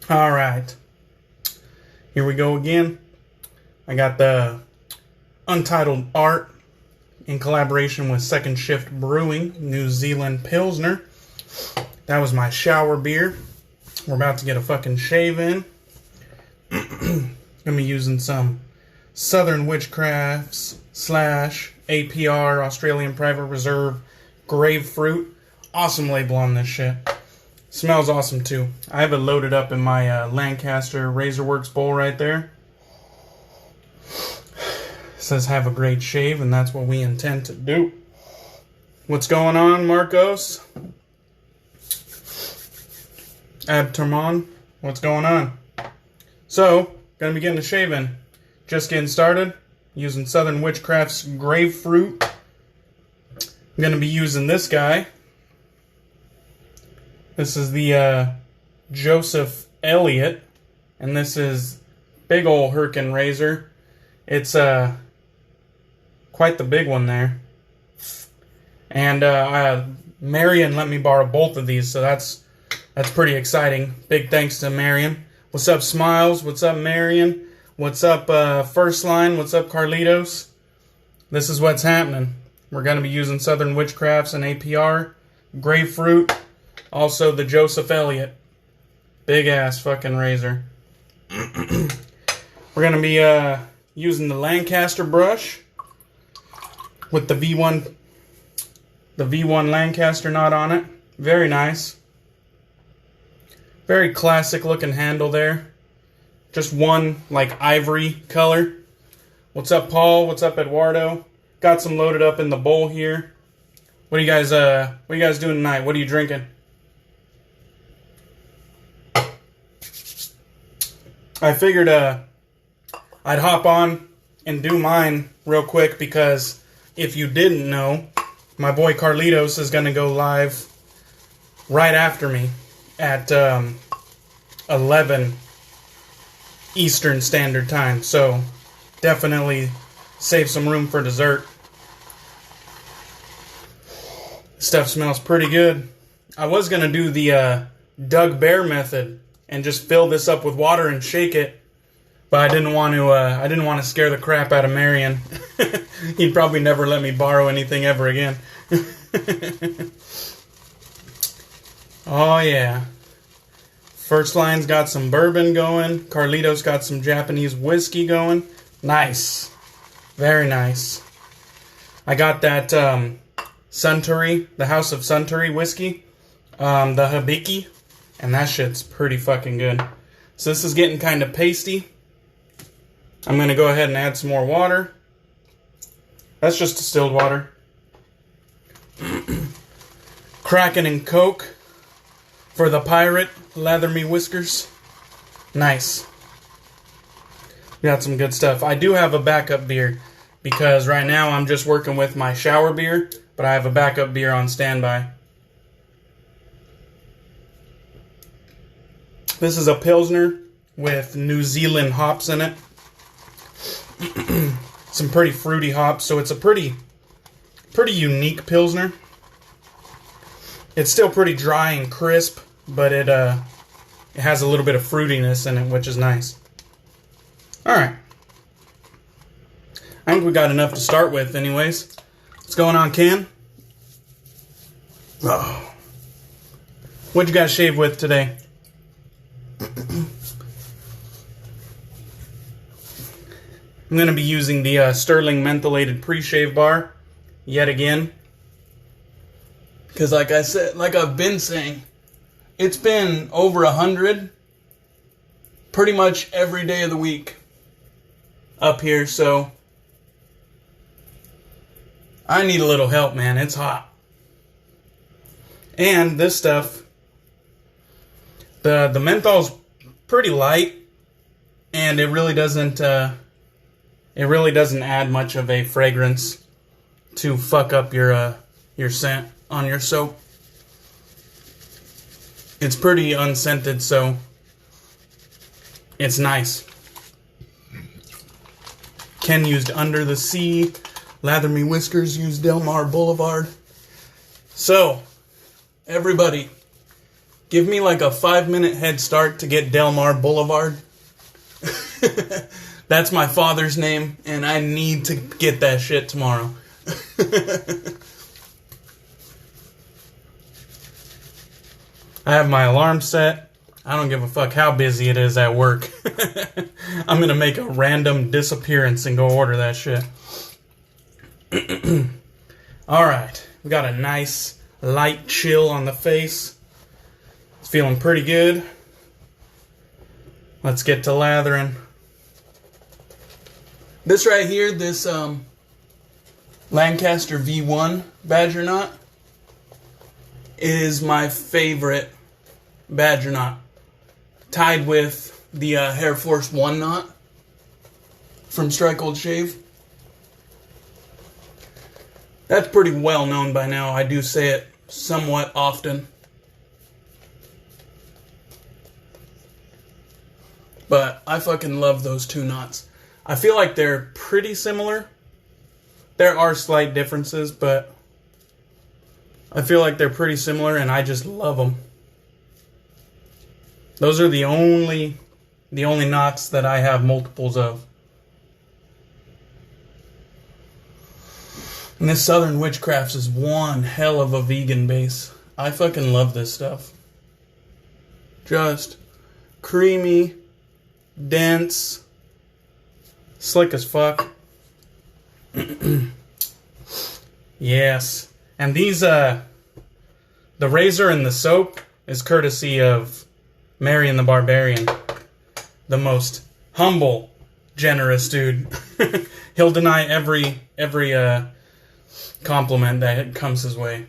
All right. Here we go again. I got the Untitled Art in collaboration with Second Shift Brewing, New Zealand Pilsner. That was my shower beer. We're about to get a fucking shave in. Gonna be using some Southern Witchcrafts / APR, Australian Private Reserve, GraveFruit. Awesome label on this shit. Smells awesome too. I have it loaded up in my Lancaster Razorworks bowl right there. It says have a great shave, and that's what we intend to do. What's going on, Marcos? Abtermon, what's going on? So, gonna be getting a shave in. Just getting started. Using Southern Witchcrafts GraveFruit. I'm gonna be using this guy. This is the Joseph Elliot, and this is big ol' Herkin razor. It's quite the big one there. And Marion let me borrow both of these, so that's pretty exciting. Big thanks to Marion. What's up, Smiles? What's up, Marion? What's up, First Line? What's up, Carlitos? This is what's happening. We're gonna be using Southern Witchcrafts and APR, GraveFruit. Also, the Joseph Elliot. Big ass fucking razor. We're going to be using the Lancaster brush with the V1 Lancaster knot on it. Very nice. Very classic looking handle there. Just one like ivory color. What's up, Paul? What's up, Eduardo? Got some loaded up in the bowl here. What are you guys doing tonight? What are you drinking? I figured I'd hop on and do mine real quick because if you didn't know, my boy Carlitos is going to go live right after me at 11 Eastern Standard Time. So definitely save some room for dessert. Stuff smells pretty good. I was going to do the Doug Bear method and just fill this up with water and shake it, but I didn't want to scare the crap out of Marion. He'd probably never let me borrow anything ever again. Oh yeah. First Line's got some bourbon going. Carlitos got some Japanese whiskey going. Nice. Very nice. I got that Suntory, the House of Suntory whiskey, the Hibiki. And that shit's pretty fucking good. So this is getting kind of pasty. I'm going to go ahead and add some more water. That's just distilled water. Kraken and Coke for the pirate. Lather me whiskers. Nice. Got some good stuff. I do have a backup beer because right now I'm just working with my shower beer, but I have a backup beer on standby. This is a Pilsner with New Zealand hops in it. Some pretty fruity hops, so it's a pretty unique Pilsner. It's still pretty dry and crisp, but it has a little bit of fruitiness in it, which is nice. Alright. I think we got enough to start with anyways. What's going on, Ken? Oh. What'd you guys shave with today? I'm going to be using the Stirling Mentholated Preshave bar yet again. Because like I said, like I've been saying, it's been over 100 pretty much every day of the week up here, so I need a little help, man. It's hot. And this stuff, the menthol's pretty light, and it really doesn't add much of a fragrance to fuck up your scent on your soap. It's pretty unscented, so it's nice. Ken used Under the Sea. Lather Me Whiskers used Delmar Boulevard. So, everybody, Give me like a 5-minute head start to get Delmar Boulevard. That's my father's name, and I need to get that shit tomorrow. I have my alarm set. I don't give a fuck how busy it is at work. I'm gonna make a random disappearance and go order that shit. Alright, we got a nice light chill on the face. It's feeling pretty good. Let's get to lathering. This right here, this Lancaster V1 Badger knot is my favorite Badger knot, tied with the Hair Force 1 knot from Strike Old Shave. That's pretty well known by now. I do say it somewhat often. But I fucking love those two knots. I feel like they're pretty similar. There are slight differences, but I feel like they're pretty similar, and I just love them. Those are the only knots that I have multiples of. And this Southern Witchcrafts is one hell of a vegan base. I fucking love this stuff. Just creamy, dense, slick as fuck. Yes. And these, the razor and the soap is courtesy of Marion the Barbarian. The most humble, generous dude. He'll deny every compliment that comes his way.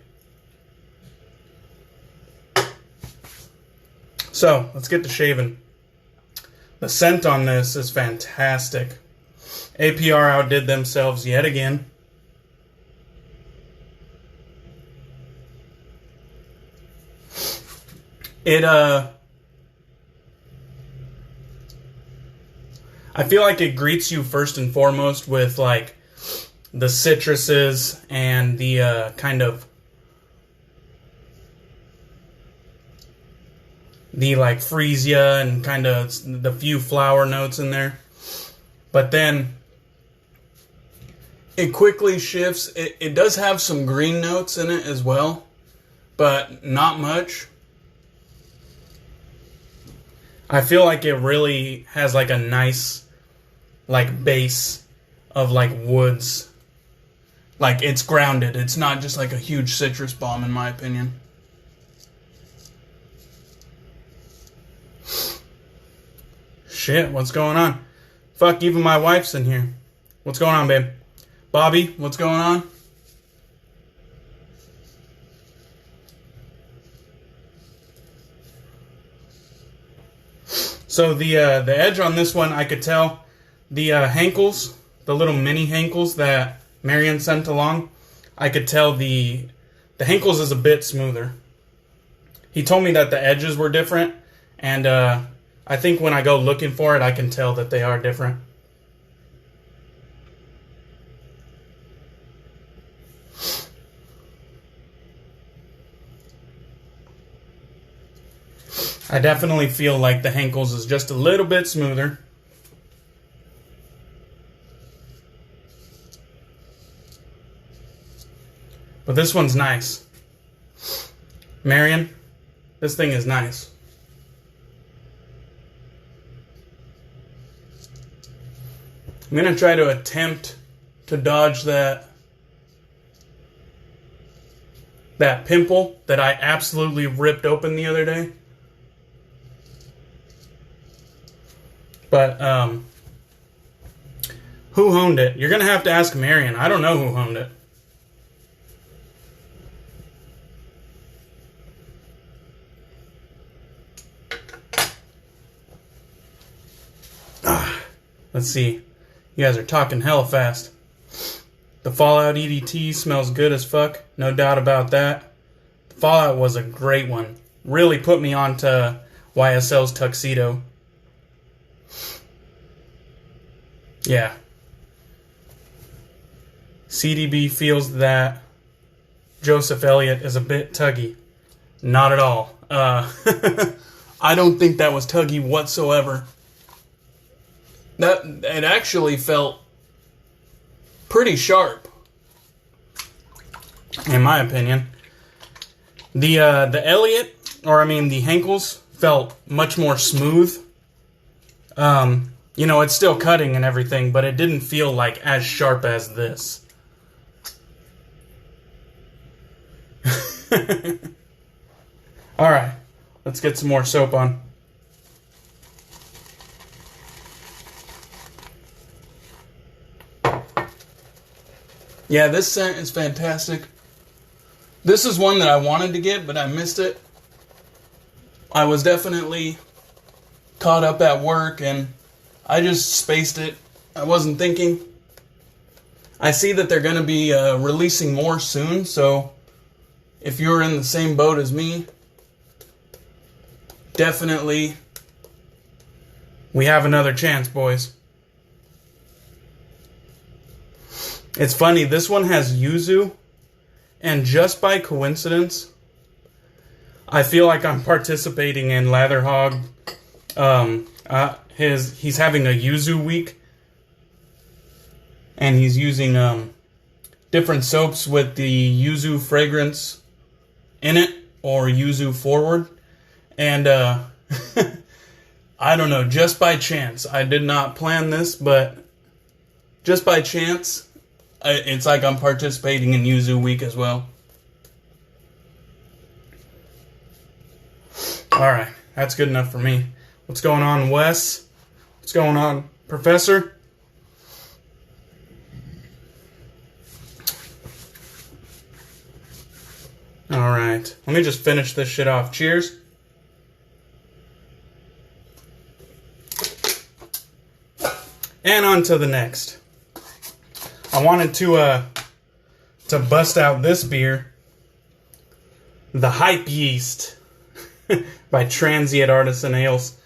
So, let's get to shaving. The scent on this is fantastic. APR outdid themselves yet again. I feel like it greets you first and foremost with like the citruses and the kind of the like freesia and kind of the few flower notes in there. But then it quickly shifts. It does have some green notes in it as well, but not much. I feel like it really has like a nice like base of like woods. Like it's grounded. It's not just like a huge citrus bomb in my opinion. Shit, what's going on? Fuck, even my wife's in here. What's going on, babe? Bobby, what's going on? So the edge on this one, I could tell the hankles, the little mini hankles that Marion sent along, I could tell the hankles is a bit smoother. He told me that the edges were different, and I think when I go looking for it, I can tell that they are different. I definitely feel like the hankles is just a little bit smoother. But this one's nice. Marion, this thing is nice. I'm going to try to attempt to dodge that pimple that I absolutely ripped open the other day. But, who honed it? You're going to have to ask Marion. I don't know who honed it. Let's see. You guys are talking hella fast. The Fallout EDT smells good as fuck. No doubt about that. The Fallout was a great one. Really put me on to YSL's Tuxedo. Yeah. CDB feels that Joseph Elliot is a bit tuggy. Not at all. I don't think that was tuggy whatsoever. It actually felt pretty sharp, in my opinion. The Elliot, or I mean the Henkels, felt much more smooth. You know, it's still cutting and everything, but it didn't feel like as sharp as this. Alright, let's get some more soap on. Yeah, this scent is fantastic. This is one that I wanted to get, but I missed it. I was definitely caught up at work, and I just spaced it. I wasn't thinking. I see that they're going to be releasing more soon, so if you're in the same boat as me, definitely we have another chance, boys. It's funny, this one has yuzu, and just by coincidence, I feel like I'm participating in Latherhog. He's having a yuzu week, and he's using different soaps with the yuzu fragrance in it, or yuzu forward. And I don't know, just by chance, I did not plan this, but just by chance, it's like I'm participating in yuzu week as well. Alright, that's good enough for me. What's going on, Wes? What's going on, Professor? Alright, let me just finish this shit off. Cheers. And on to the next. I wanted to bust out this beer, the Hype Yeast by Transient Artisan Ales.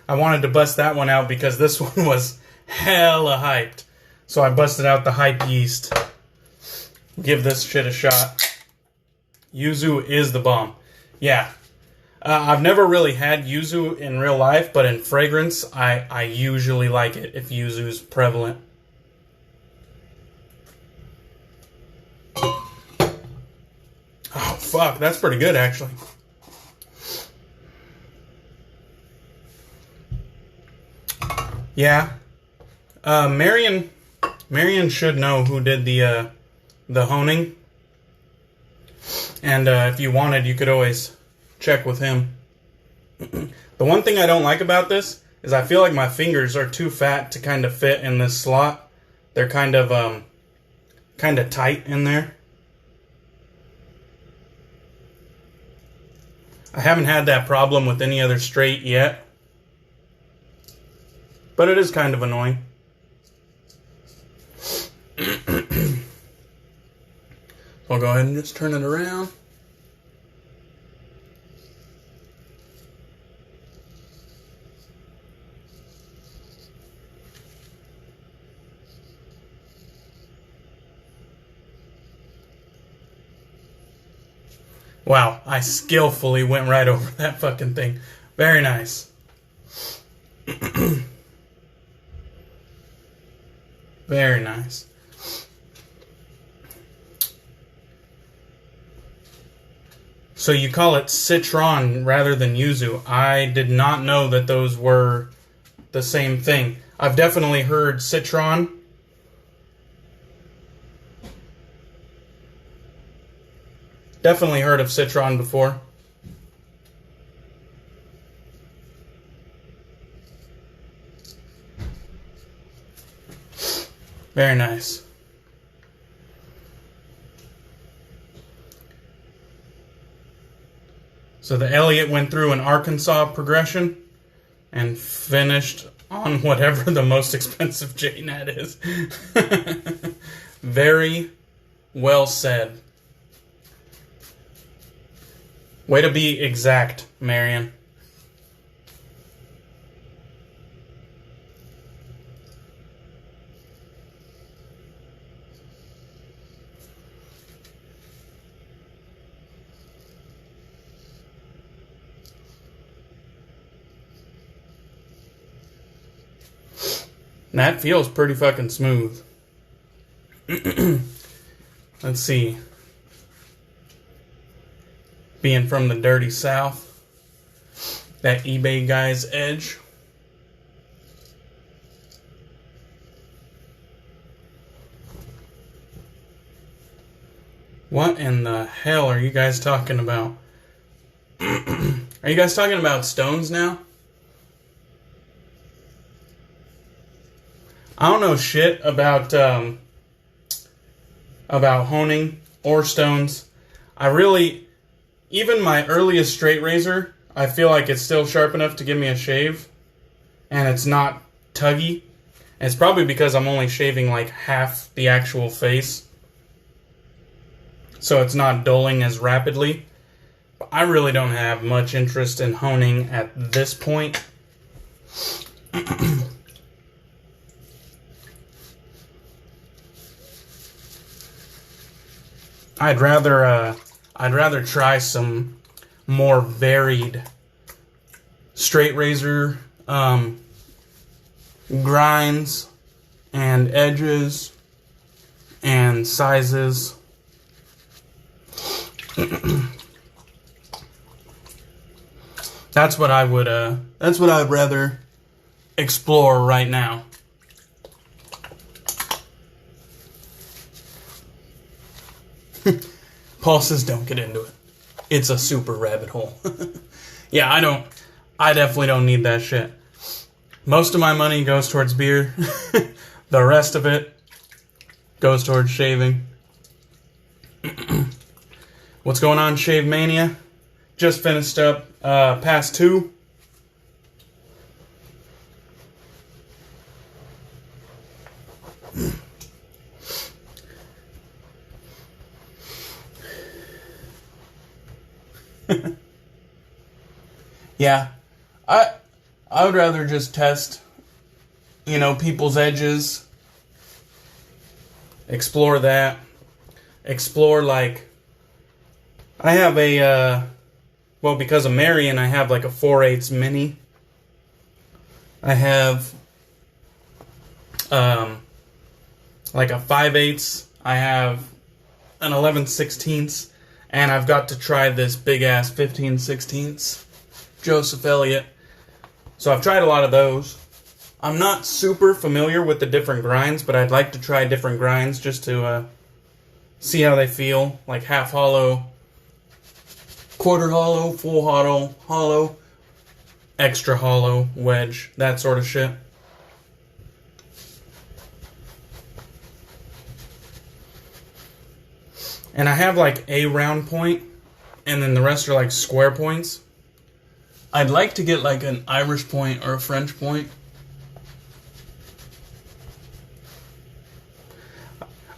I wanted to bust that one out because this one was hella hyped. So I busted out the Hype Yeast. Give this shit a shot. Yuzu is the bomb. Yeah. I've never really had yuzu in real life, but in fragrance, I usually like it if yuzu's prevalent. Oh, fuck. That's pretty good, actually. Yeah. Marion should know who did the honing. And if you wanted, you could always check with him. The one thing I don't like about this is I feel like my fingers are too fat to kind of fit in this slot. They're kind of tight in there. I haven't had that problem with any other straight yet, but it is kind of annoying. I'll go ahead and just turn it around. Wow, I skillfully went right over that fucking thing. Very nice. Very nice. So you call it citron rather than yuzu. I did not know that those were the same thing. I've definitely heard citron. Definitely heard of citron before. Very nice. So the Elliot went through an Arkansas progression and finished on whatever the most expensive JNAT is. Very well said. Way to be exact, Marion. That feels pretty fucking smooth. Let's see. Being from the dirty South, that eBay guy's edge. What in the hell are you guys talking about? Are you guys talking about stones now? I don't know shit about honing or stones. Even my earliest straight razor, I feel like it's still sharp enough to give me a shave, and it's not tuggy. And it's probably because I'm only shaving like half the actual face, so it's not dulling as rapidly. But I really don't have much interest in honing at this point. I'd rather try some more varied straight razor grinds and edges and sizes. That's what I would rather explore right now. Paul says don't get into it. It's a super rabbit hole. Yeah, I definitely don't need that shit. Most of my money goes towards beer. The rest of it goes towards shaving. What's going on, Shave Mania? Just finished up past 2. Yeah, I would rather just test, people's edges, explore that, like, I have because of Marion, I have like a 4/8 mini. I have, like a 5/8, I have an 11/16, and I've got to try this big-ass 15/16 Joseph Elliot. So I've tried a lot of those. I'm not super familiar with the different grinds, but I'd like to try different grinds just to see how they feel. Like half hollow, quarter hollow, full hollow, extra hollow, wedge, that sort of shit. And I have like a round point, and then the rest are like square points. I'd like to get like an Irish point or a French point.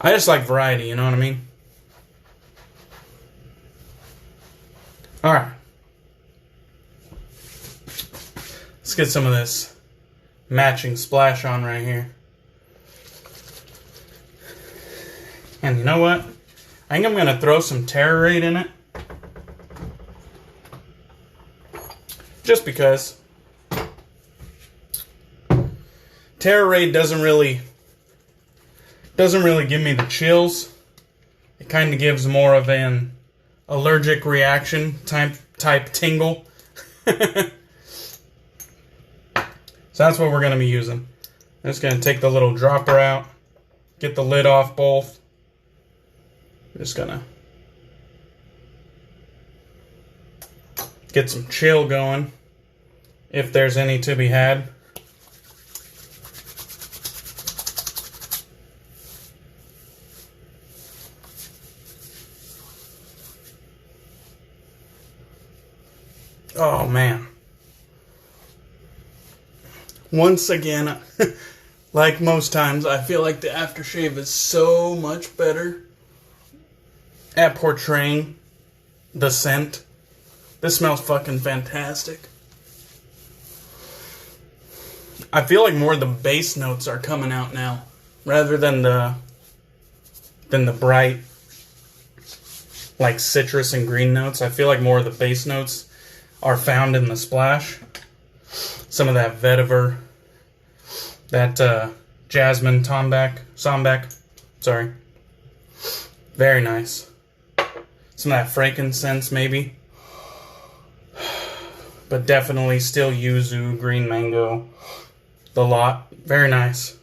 I just like variety, you know what I mean? Alright. Let's get some of this matching splash on right here. And you know what? I think I'm going to throw some Terrorade in it. Just because. Terrorade doesn't really give me the chills. It kind of gives more of an allergic reaction type tingle. So that's what we're going to be using. I'm just going to take the little dropper out, get the lid off both. I'm just going to get some chill going, if there's any to be had. Oh man. Once again, like most times, I feel like the aftershave is so much better at portraying the scent. This smells fucking fantastic. I feel like more of the base notes are coming out now, rather than the bright, like citrus and green notes. I feel like more of the base notes are found in the splash. Some of that vetiver, that jasmine, sambac. Sorry. Very nice. Some of that frankincense, maybe. But definitely still yuzu, green mango. The lot. Very nice.